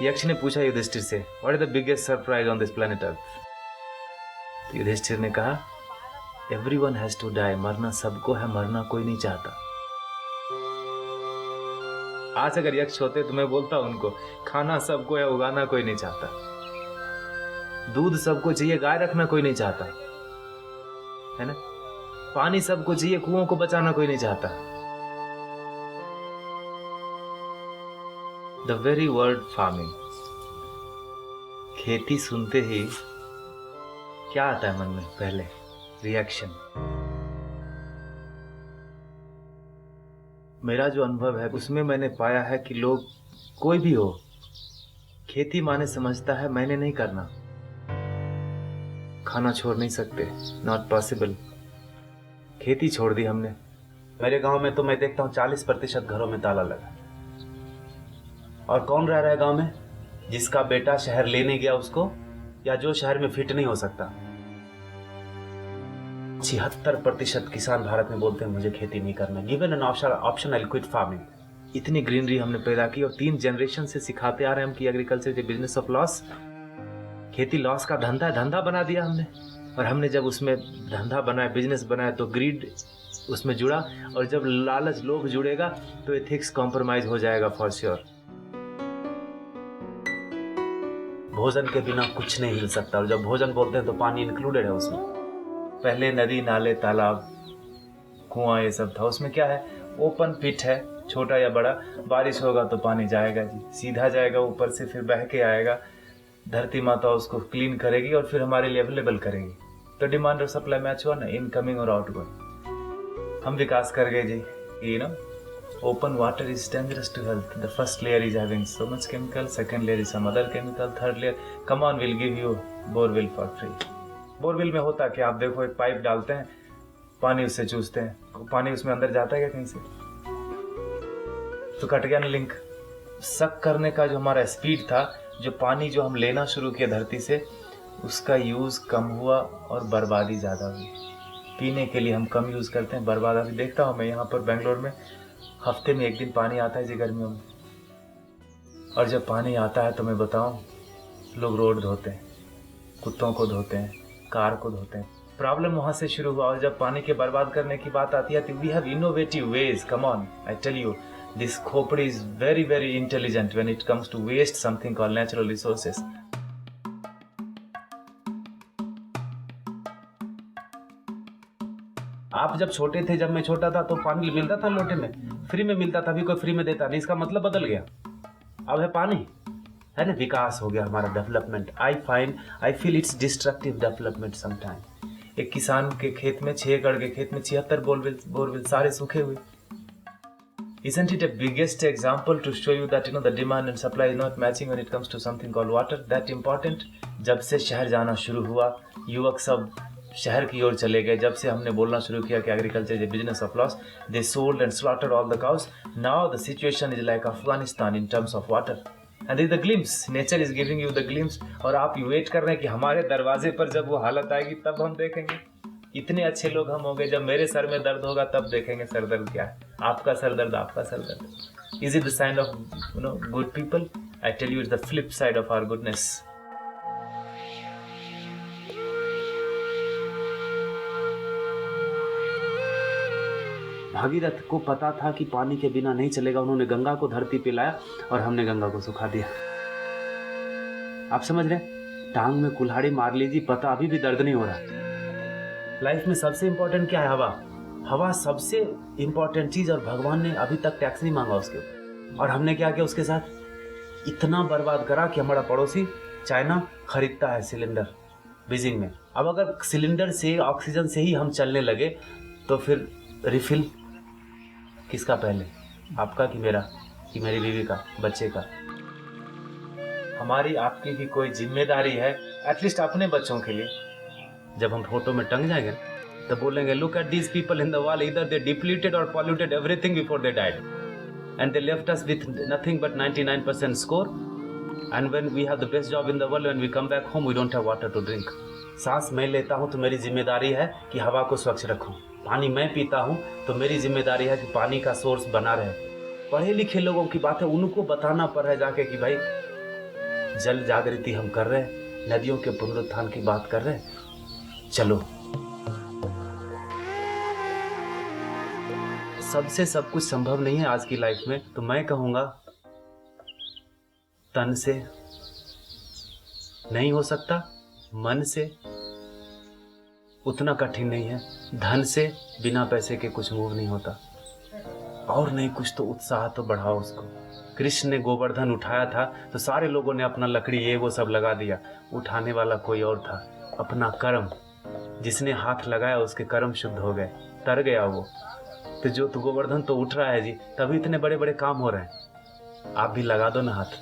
यक्ष ने पूछा युधिष्ठिर से, what is the biggest surprise on this planet earth? Yudhishthir ने कहा, एवरीवन हैज टू डाई, मरना सबको है, मरना कोई नहीं चाहता। आज अगर यक्ष होते तो मैं बोलता उनको, खाना सबको है, उगाना कोई नहीं चाहता। दूध सबको चाहिए, गाय रखना कोई नहीं चाहता, है ना। पानी सबको चाहिए, कुओं को बचाना कोई नहीं चाहता। द वेरी वर्ड फार्मिंग, खेती सुनते ही क्या आता है मन में? पहले रिएक्शन। मेरा जो अनुभव है उसमें मैंने पाया है कि लोग, कोई भी हो, खेती माने समझता है मैंने नहीं करना, खाना छोड़ नहीं सकते, नॉट पॉसिबल। खेती छोड़ दी हमने। मेरे गांव में तो मैं देखता हूँ 40% घरों में ताला लगा। और कौन रह रहा है गांव में? जिसका बेटा शहर लेने गया उसको, या जो शहर में फिट नहीं हो सकता। 76% किसान भारत में बोलते हैं मुझे खेती नहीं करना। Given an option I quit farming. इतनी ग्रीनरी हमने पैदा की और 3 जनरेशन से सिखाते आ रहे हैं हम कि agriculture is business of loss. खेती लॉस का धंधा है, धंधा बना दिया हमने। और हमने जब उसमें धंधा बनाया, बिजनेस बनाया, तो ग्रीड उसमें जुड़ा। और जब लालच, लोभ जुड़ेगा तो एथिक्स कॉम्प्रोमाइज हो जाएगा फॉर श्योर। भोजन के बिना कुछ नहीं हिल सकता। और जब भोजन बोलते हैं तो पानी इंक्लूडेड है उसमें। पहले नदी, नाले, तालाब, कुआं ये सब था। उसमें क्या है? ओपन पिट है, छोटा या बड़ा। बारिश होगा तो पानी जाएगा जी, सीधा जाएगा ऊपर से, फिर बह के आएगा। धरती माता उसको क्लीन करेगी और फिर हमारे लिए अवेलेबल करेगी। तो डिमांड और सप्लाई मैच हुआ ना, इनकमिंग और आउटगोइंग। हम विकास कर गए जी। Open water is dangerous to health. The first layer is having so much chemical, second layer is some other chemical, third layer, come on, we'll give you borewell for free. Borewell में होता क्या? आप देखो, एक pipe डालते हैं, पानी उससे चूसते हैं, पानी उसमें अंदर जाता है क्या कहीं से? तो कट गया ना लिंक। सक करने का जो हमारा स्पीड था, जो पानी जो हम लेना शुरू किया धरती से, उसका यूज कम हुआ और बर्बादी ज्यादा हुई। पीने के लिए हम कम यूज करते हैं, बर्बाद। अभी देखता हूँ मैं यहाँ पर बेंगलोर में, हफ्ते में 1 दिन पानी आता है जी गर्मियों में। और जब पानी आता है तो मैं बताऊं, लोग रोड धोते हैं, कुत्तों को धोते हैं, कार को धोते हैं। प्रॉब्लम वहां से शुरू हुआ। और जब पानी के बर्बाद करने की बात आती है तो we have innovative ways. Come on, I tell you, this खोपड़ी is very very intelligent when it comes to waste something called natural resources. आप जब छोटे थे, जब मैं छोटा था, तो पानी मिलता था लोटे में, फ्री में मिलता था। अभी कोई फ्री में देता नहीं, इसका मतलब बदल गया। अब है पानी, है ना। विकास हो गया हमारा, development. I feel it's destructive development sometime. एक किसान के खेत में, 6 एकड़ के खेत में 76 बोरवेल सारे सूखे हुए। Isn't it a biggest example to show you that the demand and supply is not matching when it comes to something called water? That important? जब से शहर जाना शुरू हुआ, युवक सब शहर की ओर चले गए। जब से हमने बोलना शुरू किया कि agriculture is a business of loss, they sold and slaughtered all the cows. Now the situation is like Afghanistan in terms of water. And this the glimpse, nature is giving you the glimpse. और आप wait कर रहे हैं कि हमारे दरवाजे पर जब वो हालत आएगी तब हम देखेंगे। इतने अच्छे लोग हम हो गए, जब मेरे सर में दर्द होगा तब देखेंगे सर दर्द क्या है। आपका सर दर्द, आपका सर दर्द। Is it the sign of good people? I tell you, it's the flip side of our goodness. Bhagirath को पता था कि पानी के बिना नहीं चलेगा। उन्होंने गंगा को धरती पे लाया और हमने गंगा को सुखा दिया। आप समझ रहे? टांग में कुल्हाड़ी मार लीजिए, पता अभी भी दर्द नहीं हो रहा। लाइफ में सबसे इंपॉर्टेंट क्या है? हवा। हवा सबसे इंपॉर्टेंट चीज, और भगवान ने अभी तक टैक्स नहीं मांगा उसके ऊपर। और हमने क्या किया उसके साथ? इतना बर्बाद करा कि हमारा पड़ोसी चाइना खरीदता है सिलेंडर बीजिंग में। अब अगर सिलेंडर से, ऑक्सीजन से ही हम चलने लगे तो फिर रिफिल किसका पहले? आपका कि मेरा, कि मेरी बीवी का, बच्चे का? हमारी आपकी भी कोई जिम्मेदारी है, एटलीस्ट अपने बच्चों के लिए। जब हम फोटो में टंग जाएंगे तो बोलेंगे, look at these people in the wall, either they depleted और polluted everything before they died and they left us with nothing but 99% score. And when we have the best job in the world, when we come back home we don't have water to drink. सांस मैं लेता हूं तो मेरी जिम्मेदारी है कि हवा को स्वच्छ रखूं। पानी मैं पीता हूं तो मेरी जिम्मेदारी है कि पानी का सोर्स बना रहे। पढ़े लिखे लोगों की बात है, उनको बताना पड़ रहा है जाके कि भाई जल जागृति हम कर रहे हैं, नदियों के पुनरुत्थान की बात कर रहे हैं। चलो, सबसे सब कुछ संभव नहीं है आज की लाइफ में, तो मैं कहूँगा तन से नहीं हो सकता, मन से उतना कठिन नहीं है, धन से बिना पैसे के कुछ मूव नहीं होता, और नहीं कुछ तो उत्साह तो बढ़ाओ उसको। कृष्ण ने गोवर्धन उठाया था तो सारे लोगों ने अपना लकड़ी ये वो सब लगा दिया, उठाने वाला कोई और था, अपना कर्म। जिसने हाथ लगाया उसके कर्म शुद्ध हो गए, तर गया वो। तो गोवर्धन तो उठ रहा है जी, तभी इतने बड़े बड़े काम हो रहे हैं। आप भी लगा दो ना हाथ।